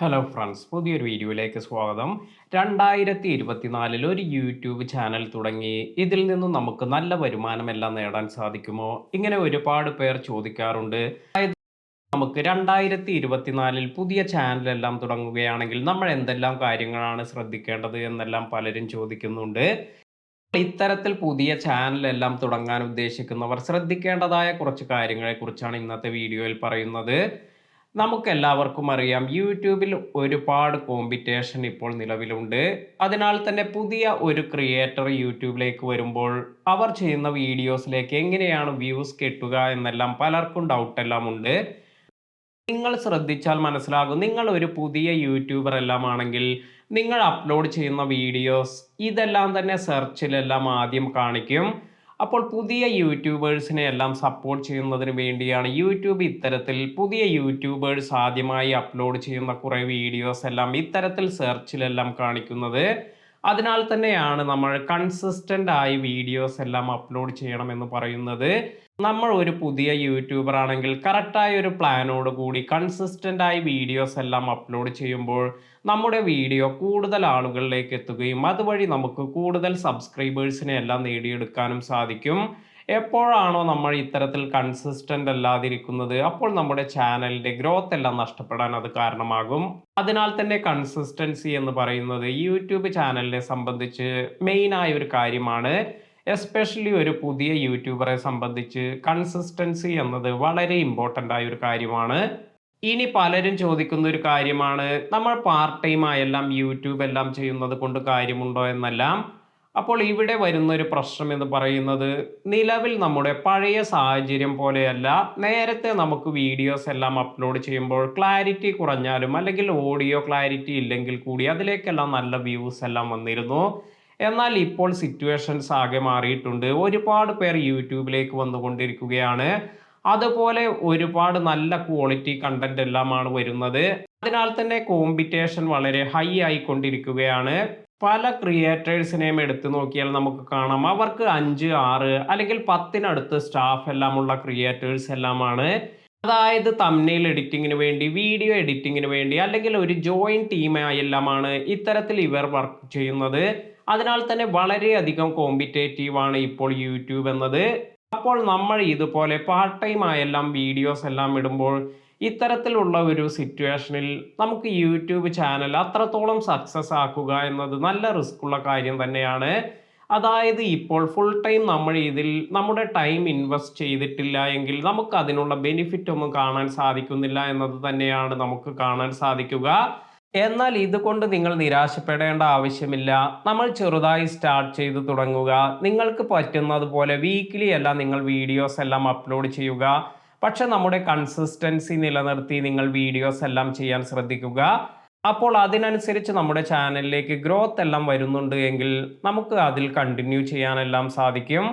Hello friends, പുതിയൊരു വീഡിയോയിലേക്ക് സ്വാഗതം. 2024 ഒരു യൂട്യൂബ് ചാനൽ തുടങ്ങി ഇതിൽ നിന്നും നമുക്ക് നല്ല വരുമാനമെല്ലാം നേടാൻ സാധിക്കുമോ? ഇങ്ങനെ ഒരുപാട് പേർ ചോദിക്കാറുണ്ട്. നമുക്ക് 2024 പുതിയ ചാനലെല്ലാം തുടങ്ങുകയാണെങ്കിൽ നമ്മൾ എന്തെല്ലാം കാര്യങ്ങളാണ് ശ്രദ്ധിക്കേണ്ടത് എന്നെല്ലാം പലരും ചോദിക്കുന്നുണ്ട്. ഇത്തരത്തിൽ പുതിയ ചാനലെല്ലാം തുടങ്ങാൻ ഉദ്ദേശിക്കുന്നവർ ശ്രദ്ധിക്കേണ്ടതായ കുറച്ച് കാര്യങ്ങളെക്കുറിച്ചാണ് ഇന്നത്തെ വീഡിയോയിൽ പറയുന്നത്. നമുക്കെല്ലാവർക്കും അറിയാം, യൂട്യൂബിൽ ഒരുപാട് കോമ്പറ്റീഷൻ ഇപ്പോൾ നിലവിലുണ്ട്. അതിനാൽ തന്നെ പുതിയ ഒരു ക്രിയേറ്റർ യൂട്യൂബിലേക്ക് വരുമ്പോൾ അവർ ചെയ്യുന്ന വീഡിയോസിലേക്ക് എങ്ങനെയാണ് വ്യൂസ് കിട്ടുക എന്നെല്ലാം പലർക്കും ഡൗട്ടെല്ലാം ഉണ്ട്. നിങ്ങൾ ശ്രദ്ധിച്ചാൽ മനസ്സിലാകും. നിങ്ങൾ ഒരു പുതിയ യൂട്യൂബർ എല്ലാം ആണെങ്കിൽ നിങ്ങൾ അപ്ലോഡ് ചെയ്യുന്ന വീഡിയോസ് ഇതെല്ലാം തന്നെ സെർച്ചിലെല്ലാം ആദ്യം കാണിക്കും. അപ്പോൾ പുതിയ യൂട്യൂബേഴ്സിനെ എല്ലാം സപ്പോർട്ട് ചെയ്യുന്നതിന് വേണ്ടിയാണ് യൂട്യൂബ് ഇത്തരത്തിൽ പുതിയ യൂട്യൂബേഴ്സ് ആദ്യമായി അപ്ലോഡ് ചെയ്യുന്ന കുറേ വീഡിയോസ് എല്ലാം ഇത്തരത്തിൽ സെർച്ചിലെല്ലാം കാണിക്കുന്നത്. അതിനാൽ തന്നെയാണ് നമ്മൾ കൺസിസ്റ്റൻ്റ് ആയി വീഡിയോസ് എല്ലാം അപ്ലോഡ് ചെയ്യണമെന്ന് പറയുന്നത്. നമ്മൾ ഒരു പുതിയ യൂട്യൂബർ ആണെങ്കിൽ കറക്റ്റായ ഒരു പ്ലാനോട് കൂടി കൺസിസ്റ്റൻ്റ് ആയി വീഡിയോസ് എല്ലാം അപ്ലോഡ് ചെയ്യുമ്പോൾ നമ്മുടെ വീഡിയോ കൂടുതൽ ആളുകളിലേക്ക് എത്തുകയും അതുവഴി നമുക്ക് കൂടുതൽ സബ്സ്ക്രൈബേഴ്സിനെ എല്ലാം നേടിയെടുക്കാനും സാധിക്കും. എപ്പോഴാണോ നമ്മൾ ഇത്തരത്തിൽ കൺസിസ്റ്റൻ്റ് അല്ലാതിരിക്കുന്നത്, അപ്പോൾ നമ്മുടെ ചാനലിൻ്റെ ഗ്രോത്ത് എല്ലാം നഷ്ടപ്പെടാൻ അത് കാരണമാകും. അതിനാൽ തന്നെ കൺസിസ്റ്റൻസി എന്ന് പറയുന്നത് യൂട്യൂബ് ചാനലിനെ സംബന്ധിച്ച് മെയിനായ ഒരു കാര്യമാണ്. എസ്പെഷ്യലി ഒരു പുതിയ യൂട്യൂബറെ സംബന്ധിച്ച് കൺസിസ്റ്റൻസി എന്നത് വളരെ ഇമ്പോർട്ടൻ്റ് ആയ ഒരു കാര്യമാണ്. ഇനി പലരും ചോദിക്കുന്ന ഒരു കാര്യമാണ്, നമ്മൾ പാർട്ട് ടൈം ആയെല്ലാം യൂട്യൂബ് എല്ലാം ചെയ്യുന്നത് കൊണ്ട് കാര്യമുണ്ടോ എന്നെല്ലാം. അപ്പോൾ ഇവിടെ വരുന്ന ഒരു പ്രശ്നം എന്ന് പറയുന്നത്, നിലവിൽ നമ്മുടെ പഴയ സാഹചര്യം പോലെയല്ല. നേരത്തെ നമുക്ക് വീഡിയോസ് എല്ലാം അപ്ലോഡ് ചെയ്യുമ്പോൾ ക്ലാരിറ്റി കുറഞ്ഞാലും അല്ലെങ്കിൽ ഓഡിയോ ക്ലാരിറ്റി ഇല്ലെങ്കിൽ കൂടി അതിലേക്കെല്ലാം നല്ല വ്യൂസ് എല്ലാം വന്നിരുന്നു. എന്നാൽ ഇപ്പോൾ സിറ്റുവേഷൻസ് ആകെ മാറിയിട്ടുണ്ട്. ഒരുപാട് പേർ യൂട്യൂബിലേക്ക് വന്നുകൊണ്ടിരിക്കുകയാണ്. അതുപോലെ ഒരുപാട് നല്ല ക്വാളിറ്റി കണ്ടന്റ് എല്ലാമാണ് വരുന്നത്. അതിനാൽ തന്നെ കോമ്പറ്റീഷൻ വളരെ ഹൈ ആയിക്കൊണ്ടിരിക്കുകയാണ്. പല ക്രിയേറ്റേഴ്സിനെയും എടുത്തു നോക്കിയാൽ നമുക്ക് കാണാം, അവർക്ക് 5, 6 അല്ലെങ്കിൽ 10 സ്റ്റാഫ് എല്ലാമുള്ള ക്രിയേറ്റേഴ്സ് എല്ലാമാണ്. അതായത് തംബ്നെയിൽ എഡിറ്റിങ്ങിന് വേണ്ടി, വീഡിയോ എഡിറ്റിങ്ങിന് വേണ്ടി അല്ലെങ്കിൽ ഒരു ജോയിന്റ് ടീമായി എല്ലാമാണ് ഇത്തരത്തിൽ ഇവർ വർക്ക് ചെയ്യുന്നത്. അതിനാൽ തന്നെ വളരെയധികം കോമ്പറ്റേറ്റീവ് ആണ് ഇപ്പോൾ യൂട്യൂബ് എന്നത്. അപ്പോൾ നമ്മൾ ഇതുപോലെ പാർട്ട് ടൈം ആയെല്ലാം വീഡിയോസ് എല്ലാം ഇടുമ്പോൾ ഇത്തരത്തിലുള്ള ഒരു സിറ്റുവേഷനിൽ നമുക്ക് യൂട്യൂബ് ചാനൽ അത്രത്തോളം സക്സസ് ആക്കുക എന്നത് നല്ല റിസ്ക് ഉള്ള കാര്യം തന്നെയാണ്. അതായത് ഇപ്പോൾ ഫുൾ ടൈം നമ്മൾ ഇതിൽ നമ്മുടെ ടൈം ഇൻവെസ്റ്റ് ചെയ്തിട്ടില്ല എങ്കിൽ നമുക്ക് അതിനുള്ള ബെനിഫിറ്റ് ഒന്നും കാണാൻ സാധിക്കുന്നില്ല എന്നത് തന്നെയാണ് നമുക്ക് കാണാൻ സാധിക്കുക. എന്നാൽ ഇതുകൊണ്ട് നിങ്ങൾ നിരാശപ്പെടേണ്ട ആവശ്യമില്ല. നമ്മൾ ചെറുതായി സ്റ്റാർട്ട് ചെയ്ത് തുടങ്ങുക. നിങ്ങൾക്ക് പറ്റുന്നത് പോലെ വീക്കിലി എല്ലാം നിങ്ങൾ വീഡിയോസ് എല്ലാം അപ്ലോഡ് ചെയ്യുക. പക്ഷെ നമ്മുടെ കൺസിസ്റ്റൻസി നിലനിർത്തി നിങ്ങൾ വീഡിയോസ് എല്ലാം ചെയ്യാൻ ശ്രദ്ധിക്കുക. അപ്പോൾ അതിനനുസരിച്ച് നമ്മുടെ ചാനലിലേക്ക് ഗ്രോത്ത് എല്ലാം വരുന്നുണ്ട് എങ്കിൽ നമുക്ക് അതിൽ കണ്ടിന്യൂ ചെയ്യാനെല്ലാം സാധിക്കും.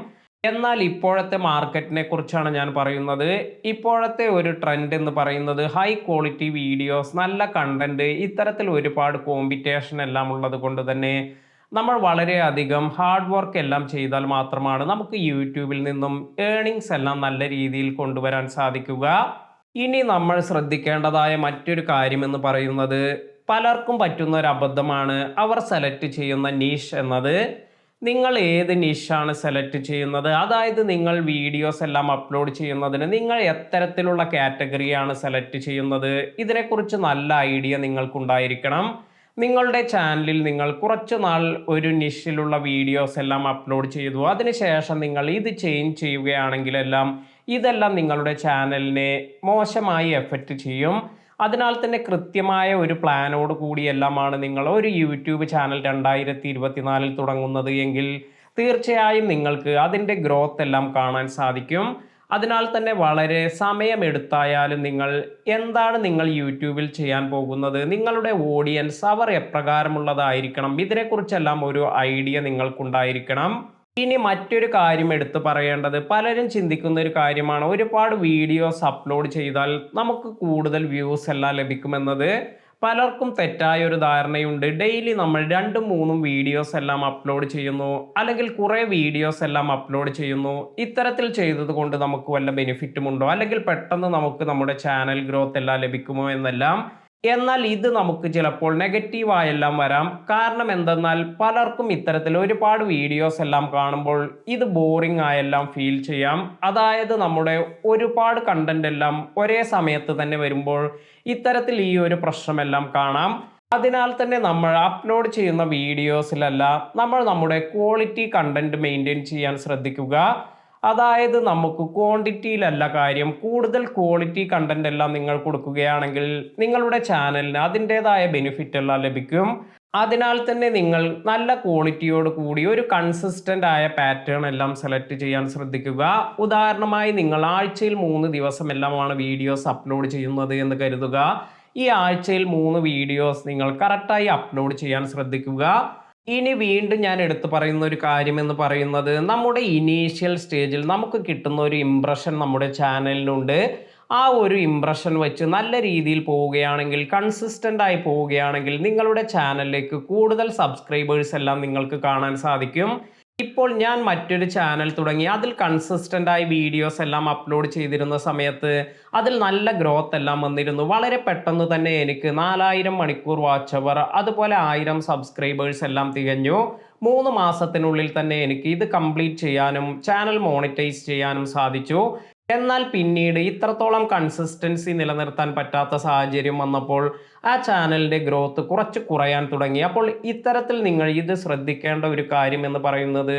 എന്നാൽ ഇപ്പോഴത്തെ മാർക്കറ്റിനെ കുറിച്ചാണ് ഞാൻ പറയുന്നത്. ഇപ്പോഴത്തെ ഒരു ട്രെൻഡ് എന്ന് പറയുന്നത് ഹൈ ക്വാളിറ്റി വീഡിയോസ്, നല്ല കണ്ടന്റ്, ഇത്തരത്തിൽ ഒരുപാട് കോമ്പറ്റീഷൻ എല്ലാം ഉള്ളത് കൊണ്ട് തന്നെ നമ്മൾ വളരെയധികം ഹാർഡ് വർക്ക് എല്ലാം ചെയ്താൽ മാത്രമാണ് നമുക്ക് യൂട്യൂബിൽ നിന്നും ഏർണിങ്സ് എല്ലാം നല്ല രീതിയിൽ കൊണ്ടുവരാൻ സാധിക്കുക. ഇനി നമ്മൾ ശ്രദ്ധിക്കേണ്ടതായ മറ്റൊരു കാര്യം എന്ന് പറയുന്നത്, പലർക്കും പറ്റുന്ന ഒരു അബദ്ധമാണ് അവർ സെലക്ട് ചെയ്യുന്ന നിഷ് എന്നത്. നിങ്ങൾ ഏത് നിഷാണ് സെലക്ട് ചെയ്യുന്നത്, അതായത് നിങ്ങൾ വീഡിയോസ് എല്ലാം അപ്ലോഡ് ചെയ്യുന്നതിന് നിങ്ങൾ എത്തരത്തിലുള്ള കാറ്റഗറിയാണ് സെലക്ട് ചെയ്യുന്നത്, ഇതിനെക്കുറിച്ച് നല്ല ഐഡിയ നിങ്ങൾക്കുണ്ടായിരിക്കണം. നിങ്ങളുടെ ചാനലിൽ നിങ്ങൾ കുറച്ച് നാൾ ഒരു നിഷിലുള്ള വീഡിയോസ് എല്ലാം അപ്ലോഡ് ചെയ്തു, അതിനുശേഷം നിങ്ങൾ ഇത് ചേഞ്ച് ചെയ്യുകയാണെങ്കിലെല്ലാം ഇതെല്ലാം നിങ്ങളുടെ ചാനലിനെ മോശമായി എഫക്റ്റ് ചെയ്യും. അതിനാൽ തന്നെ കൃത്യമായ ഒരു പ്ലാനോട് കൂടിയെല്ലാമാണ് നിങ്ങൾ ഒരു യൂട്യൂബ് ചാനൽ 2024 തുടങ്ങുന്നത് എങ്കിൽ തീർച്ചയായും നിങ്ങൾക്ക് അതിൻ്റെ ഗ്രോത്ത് എല്ലാം കാണാൻ സാധിക്കും. അതിനാൽ തന്നെ വളരെ സമയമെടുത്തായാലും നിങ്ങൾ എന്താണ് നിങ്ങൾ യൂട്യൂബിൽ ചെയ്യാൻ പോകുന്നത്, നിങ്ങളുടെ ഓഡിയൻസ് അവർ എപ്രകാരമുള്ളതായിരിക്കണം, ഇതിനെക്കുറിച്ചെല്ലാം ഒരു ഐഡിയ നിങ്ങൾക്കുണ്ടായിരിക്കണം. ഇനി മറ്റൊരു കാര്യം എടുത്തു പറയേണ്ടത്, പലരും ചിന്തിക്കുന്ന ഒരു കാര്യമാണ്, ഒരുപാട് വീഡിയോസ് അപ്ലോഡ് ചെയ്താൽ നമുക്ക് കൂടുതൽ വ്യൂസ് എല്ലാം ലഭിക്കുമെന്നത്. പലർക്കും തെറ്റായ ഒരു ധാരണയുണ്ട്. ഡെയിലി നമ്മൾ 2ഉം 3ഉം വീഡിയോസ് എല്ലാം അപ്ലോഡ് ചെയ്യുന്നു, അല്ലെങ്കിൽ കുറേ വീഡിയോസ് എല്ലാം അപ്ലോഡ് ചെയ്യുന്നു. ഇത്തരത്തിൽ ചെയ്തത് കൊണ്ട് നമുക്ക് വല്ല ബെനിഫിറ്റും ഉണ്ടോ, അല്ലെങ്കിൽ പെട്ടെന്ന് നമുക്ക് നമ്മുടെ ചാനൽ ഗ്രോത്ത് എല്ലാം ലഭിക്കുമോ എന്നെല്ലാം. എന്നാൽ ഇത് നമുക്ക് ചിലപ്പോൾ നെഗറ്റീവായെല്ലാം വരാം. കാരണം എന്തെന്നാൽ പലർക്കും ഇത്തരത്തിൽ ഒരുപാട് വീഡിയോസ് എല്ലാം കാണുമ്പോൾ ഇത് ബോറിംഗ് ആയെല്ലാം ഫീൽ ചെയ്യാം. അതായത് നമ്മുടെ ഒരുപാട് കണ്ടന്റ് എല്ലാം ഒരേ സമയത്ത് തന്നെ വരുമ്പോൾ ഇത്തരത്തിൽ ഈ ഒരു പ്രശ്നമെല്ലാം കാണാം. അതിനാൽ തന്നെ നമ്മൾ അപ്ലോഡ് ചെയ്യുന്ന വീഡിയോസിലല്ല നമ്മൾ നമ്മുടെ ക്വാളിറ്റി കണ്ടന്റ് മെയിൻറ്റെയിൻ ചെയ്യാൻ ശ്രദ്ധിക്കുക. അതായത് നമുക്ക് ക്വാണ്ടിറ്റിയിലല്ല കാര്യം, കൂടുതൽ ക്വാളിറ്റി കണ്ടന്റ് എല്ലാം നിങ്ങൾ കൊടുക്കുകയാണെങ്കിൽ നിങ്ങളുടെ ചാനലിന് അതിൻ്റെതായ ബെനിഫിറ്റ് എല്ലാം ലഭിക്കും. അതിനാൽ തന്നെ നിങ്ങൾ നല്ല ക്വാളിറ്റിയോട് കൂടി ഒരു കൺസിസ്റ്റന്റ് ആയ പാറ്റേൺ എല്ലാം സെലക്ട് ചെയ്യാൻ ശ്രദ്ധിക്കുക. ഉദാഹരണമായി നിങ്ങൾ ആഴ്ചയിൽ 3 ദിവസമെല്ലാമാണ് വീഡിയോസ് അപ്ലോഡ് ചെയ്യുന്നത് എന്ന് കരുതുക. ഈ ആഴ്ചയിൽ 3 വീഡിയോസ് നിങ്ങൾ കറക്റ്റായി അപ്ലോഡ് ചെയ്യാൻ ശ്രദ്ധിക്കുക. ഇനി വീണ്ടും ഞാൻ എടുത്തു പറയുന്ന ഒരു കാര്യം എന്ന് പറയുന്നത് നമ്മുടെ ഇനീഷ്യൽ സ്റ്റേജിൽ നമുക്ക് കിട്ടുന്ന ഒരു ഇംപ്രഷൻ നമ്മുടെ ചാനലിനുണ്ട്. ആ ഒരു ഇംപ്രഷൻ വെച്ച് നല്ല രീതിയിൽ പോവുകയാണെങ്കിൽ, കൺസിസ്റ്റന്റ് ആയി പോവുകയാണെങ്കിൽ നിങ്ങളുടെ ചാനലിലേക്ക് കൂടുതൽ സബ്സ്ക്രൈബേഴ്സ് എല്ലാം നിങ്ങൾക്ക് കാണാൻ സാധിക്കും. ഇപ്പോൾ ഞാൻ മറ്റൊരു ചാനൽ തുടങ്ങി അതിൽ കൺസിസ്റ്റന്റ് ആയി വീഡിയോസ് എല്ലാം അപ്ലോഡ് ചെയ്തിരുന്ന സമയത്ത് അതിൽ നല്ല ഗ്രോത്ത് എല്ലാം വന്നിരുന്നു. വളരെ പെട്ടെന്ന് തന്നെ എനിക്ക് 4000 മണിക്കൂർ വാച്ച് അവർ, അതുപോലെ 1000 സബ്സ്ക്രൈബേഴ്സ് എല്ലാം തികഞ്ഞു. 3 മാസത്തിനുള്ളിൽ തന്നെ എനിക്ക് ഇത് കംപ്ലീറ്റ് ചെയ്യാനും ചാനൽ മോണിറ്റൈസ് ചെയ്യാനും സാധിച്ചു. എന്നാൽ പിന്നീട് ഇത്രത്തോളം കൺസിസ്റ്റൻസി നിലനിർത്താൻ പറ്റാത്ത സാഹചര്യം വന്നപ്പോൾ ആ ചാനലിന്റെ ഗ്രോത്ത് കുറച്ച് കുറയാൻ തുടങ്ങി. അപ്പോൾ ഇത്തരത്തിൽ നിങ്ങൾ ഇത് ശ്രദ്ധിക്കേണ്ട ഒരു കാര്യം എന്ന് പറയുന്നത്,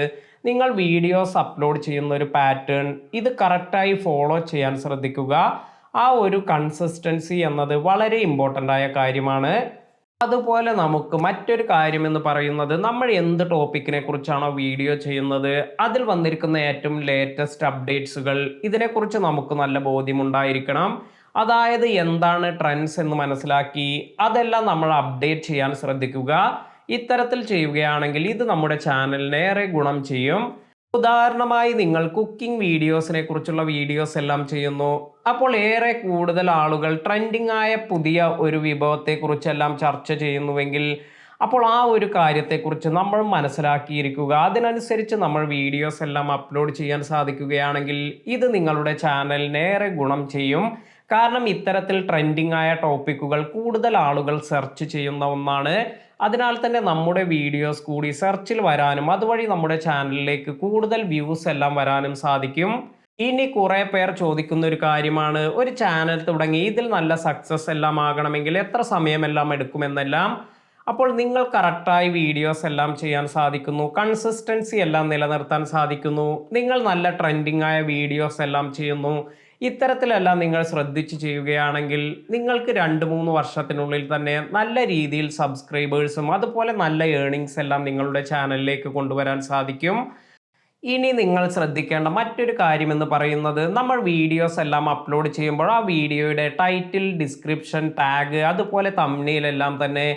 നിങ്ങൾ വീഡിയോസ് അപ്ലോഡ് ചെയ്യുന്ന ഒരു പാറ്റേൺ ഇത് കറക്റ്റായി ഫോളോ ചെയ്യാൻ ശ്രദ്ധിക്കുക. ആ ഒരു കൺസിസ്റ്റൻസി എന്നത് വളരെ ഇമ്പോർട്ടൻ്റ് ആയ കാര്യമാണ്. അതുപോലെ നമുക്ക് മറ്റൊരു കാര്യം എന്ന് പറയുന്നത്, നമ്മൾ എന്ത് ടോപ്പിക്കിനെ കുറിച്ചാണോ വീഡിയോ ചെയ്യുന്നത് അതിൽ വന്നിരിക്കുന്ന ഏറ്റവും ലേറ്റസ്റ്റ് അപ്ഡേറ്റ്സുകൾ ഇതിനെക്കുറിച്ച് നമുക്ക് നല്ല ബോധ്യമുണ്ടായിരിക്കണം. അതായത് എന്താണ് ട്രെൻഡ്സ് എന്ന് മനസ്സിലാക്കി അതെല്ലാം നമ്മൾ അപ്ഡേറ്റ് ചെയ്യാൻ ശ്രദ്ധിക്കുക. ഇത്തരത്തിൽ ചെയ്യുകയാണെങ്കിൽ ഇത് നമ്മുടെ ചാനലിന് ഏറെ ഗുണം ചെയ്യും. ഉദാഹരണമായി നിങ്ങൾ കുക്കിംഗ് വീഡിയോസിനെ കുറിച്ചുള്ള വീഡിയോസ് എല്ലാം ചെയ്യുന്നു. അപ്പോൾ ഏറെ കൂടുതൽ ആളുകൾ ട്രെൻഡിങ് ആയ പുതിയ ഒരു വിഭവത്തെക്കുറിച്ചെല്ലാം ചർച്ച ചെയ്യുന്നുവെങ്കിൽ അപ്പോൾ ആ ഒരു കാര്യത്തെക്കുറിച്ച് നമ്മൾ മനസ്സിലാക്കിയിരിക്കുക. അതിനനുസരിച്ച് നമ്മൾ വീഡിയോസ് എല്ലാം അപ്ലോഡ് ചെയ്യാൻ സാധിക്കുകയാണെങ്കിൽ ഇത് നിങ്ങളുടെ ചാനലിന് ഏറെ ഗുണം ചെയ്യും. കാരണം ഇത്തരത്തിൽ ട്രെൻഡിങ് ആയ ടോപ്പിക്കുകൾ കൂടുതൽ ആളുകൾ സെർച്ച് ചെയ്യുന്ന ഒന്നാണ്. അതിനാൽ തന്നെ നമ്മുടെ വീഡിയോസ് കൂടി സെർച്ചിൽ വരാനും അതുവഴി നമ്മുടെ ചാനലിലേക്ക് കൂടുതൽ വ്യൂസ് എല്ലാം വരാനും സാധിക്കും. ഇനി കുറെ പേർ ചോദിക്കുന്ന ഒരു കാര്യമാണ്, ഒരു ചാനൽ തുടങ്ങി ഇതിൽ നല്ല സക്സസ് എല്ലാം ആകണമെങ്കിൽ എത്ര സമയമെല്ലാം എടുക്കുമെന്നെല്ലാം. അപ്പോൾ നിങ്ങൾ കറക്റ്റായി വീഡിയോസ് എല്ലാം ചെയ്യാൻ സാധിക്കുന്നു, കൺസിസ്റ്റൻസി എല്ലാം നിലനിർത്താൻ സാധിക്കുന്നു, നിങ്ങൾ നല്ല ട്രെൻഡിങ് ആയ വീഡിയോസ് എല്ലാം ചെയ്യുന്നു, ഇത്തരത്തിലെല്ലാം നിങ്ങൾ ശ്രദ്ധിച്ച് ചെയ്യുകയാണെങ്കിൽ നിങ്ങൾക്ക് 2-3 വർഷത്തിനുള്ളിൽ തന്നെ നല്ല രീതിയിൽ സബ്സ്ക്രൈബേഴ്സും അതുപോലെ നല്ല ഏർണിങ്സ് എല്ലാം നിങ്ങളുടെ ചാനലിലേക്ക് കൊണ്ടുവരാൻ സാധിക്കും. ഇനി നിങ്ങൾ ശ്രദ്ധിക്കേണ്ട മറ്റൊരു കാര്യം എന്ന് പറയുന്നത്, നമ്മൾ വീഡിയോസ് എല്ലാം അപ്ലോഡ് ചെയ്യുമ്പോൾ ആ വീഡിയോയുടെ ടൈറ്റിൽ, ഡിസ്ക്രിപ്ഷൻ, ടാഗ്, അതുപോലെ തംബ്നെയിൽ എല്ലാം തന്നെ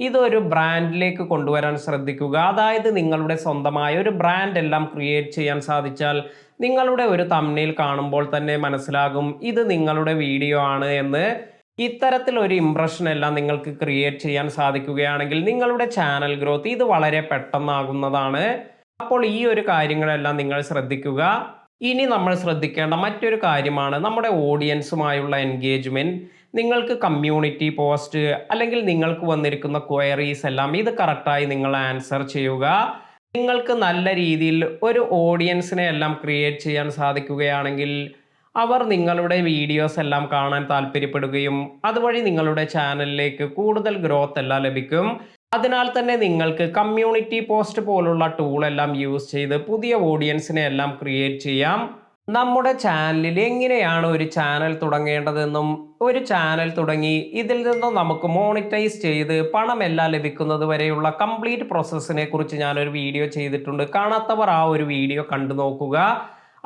ഇതൊരു ബ്രാൻഡിലേക്ക് കൊണ്ടുവരാൻ ശ്രദ്ധിക്കുക. അതായത് നിങ്ങളുടെ സ്വന്തമായ ഒരു ബ്രാൻഡ് എല്ലാം ക്രിയേറ്റ് ചെയ്യാൻ സാധിച്ചാൽ നിങ്ങളുടെ ഒരു തംബ്നെയിൽ കാണുമ്പോൾ തന്നെ മനസ്സിലാകും ഇത് നിങ്ങളുടെ വീഡിയോ ആണ് എന്ന്. ഇത്തരത്തിൽ ഒരു ഇംപ്രഷൻ എല്ലാം നിങ്ങൾക്ക് ക്രിയേറ്റ് ചെയ്യാൻ സാധിക്കുകയാണെങ്കിൽ നിങ്ങളുടെ ചാനൽ ഗ്രോത്ത് ഇത് വളരെ പെട്ടെന്നാകുന്നതാണ്. അപ്പോൾ ഈ ഒരു കാര്യങ്ങളെല്ലാം നിങ്ങൾ ശ്രദ്ധിക്കുക. ഇനി നമ്മൾ ശ്രദ്ധിക്കേണ്ട മറ്റൊരു കാര്യമാണ് നമ്മുടെ ഓഡിയൻസുമായുള്ള എൻഗേജ്മെന്റ്. നിങ്ങൾക്ക് കമ്മ്യൂണിറ്റി പോസ്റ്റ് അല്ലെങ്കിൽ നിങ്ങൾക്ക് വന്നിരിക്കുന്ന ക്വയറീസ് എല്ലാം ഇത് കറക്റ്റായി നിങ്ങൾ ആൻസർ ചെയ്യുക. നിങ്ങൾക്ക് നല്ല രീതിയിൽ ഒരു ഓഡിയൻസിനെ എല്ലാം ക്രിയേറ്റ് ചെയ്യാൻ സാധിക്കുകയാണെങ്കിൽ അവർ നിങ്ങളുടെ വീഡിയോസ് എല്ലാം കാണാൻ താല്പര്യപ്പെടുകയും അതുവഴി നിങ്ങളുടെ ചാനലിലേക്ക് കൂടുതൽ ഗ്രോത്ത് എല്ലാം ലഭിക്കും. അതിനാൽ തന്നെ നിങ്ങൾക്ക് കമ്മ്യൂണിറ്റി പോസ്റ്റ് പോലുള്ള ടൂൾ എല്ലാം യൂസ് ചെയ്ത് പുതിയ ഓഡിയൻസിനെ എല്ലാം ക്രിയേറ്റ് ചെയ്യാം. നമ്മുടെ ചാനലിൽ എങ്ങനെയാണ് ഒരു ചാനൽ തുടങ്ങേണ്ടതെന്നും ഒരു ചാനൽ തുടങ്ങി ഇതിൽ നിന്നും നമുക്ക് മോണിറ്റൈസ് ചെയ്ത് പണമെല്ലാം ലഭിക്കുന്നത് വരെയുള്ള കംപ്ലീറ്റ് പ്രോസസ്സിനെ കുറിച്ച് ഞാനൊരു വീഡിയോ ചെയ്തിട്ടുണ്ട്. കാണാത്തവർ ആ ഒരു വീഡിയോ കണ്ടു നോക്കുക.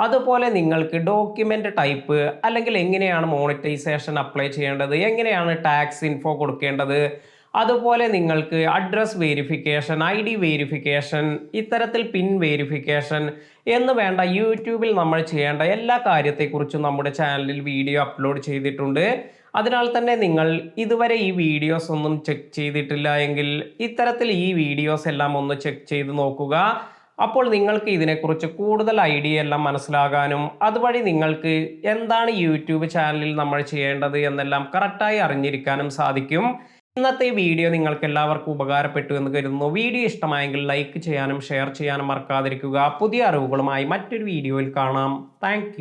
അതുപോലെ നിങ്ങൾക്ക് ഡോക്യുമെന്റ് ടൈപ്പ് അല്ലെങ്കിൽ എങ്ങനെയാണ് മോണിറ്റൈസേഷൻ അപ്ലൈ ചെയ്യേണ്ടത്, എങ്ങനെയാണ് ടാക്സ് ഇൻഫോ കൊടുക്കേണ്ടത്, അതുപോലെ നിങ്ങൾക്ക് അഡ്രസ് വെരിഫിക്കേഷൻ, ID വെരിഫിക്കേഷൻ, ഇത്തരത്തിൽ പിൻ വെരിഫിക്കേഷൻ എന്ന് വേണ്ട യൂട്യൂബിൽ നമ്മൾ ചെയ്യേണ്ട എല്ലാ കാര്യത്തെക്കുറിച്ചും നമ്മുടെ ചാനലിൽ വീഡിയോ അപ്ലോഡ് ചെയ്തിട്ടുണ്ട്. അതിനാൽ തന്നെ നിങ്ങൾ ഇതുവരെ ഈ വീഡിയോസ് ഒന്നും ചെക്ക് ചെയ്തിട്ടില്ല എങ്കിൽ ഇത്തരത്തിൽ ഈ വീഡിയോസ് എല്ലാം ഒന്ന് ചെക്ക് ചെയ്ത് നോക്കുക. അപ്പോൾ നിങ്ങൾക്ക് ഇതിനെക്കുറിച്ച് കൂടുതൽ ഐഡിയ എല്ലാം മനസ്സിലാകാനും അതുവഴി നിങ്ങൾക്ക് എന്താണ് യൂട്യൂബ് ചാനലിൽ നമ്മൾ ചെയ്യേണ്ടത് എന്നെല്ലാം കറക്റ്റായി അറിഞ്ഞിരിക്കാനും സാധിക്കും. ഇന്നത്തെ വീഡിയോ നിങ്ങൾക്ക് എല്ലാവർക്കും ഉപകാരപ്പെട്ടു എന്ന് കരുതുന്നു. വീഡിയോ ഇഷ്ടമായെങ്കിൽ ലൈക്ക് ചെയ്യാനും ഷെയർ ചെയ്യാനും മറക്കാതിരിക്കുക. പുതിയ അറിവുകളുമായി മറ്റൊരു വീഡിയോയിൽ കാണാം. താങ്ക്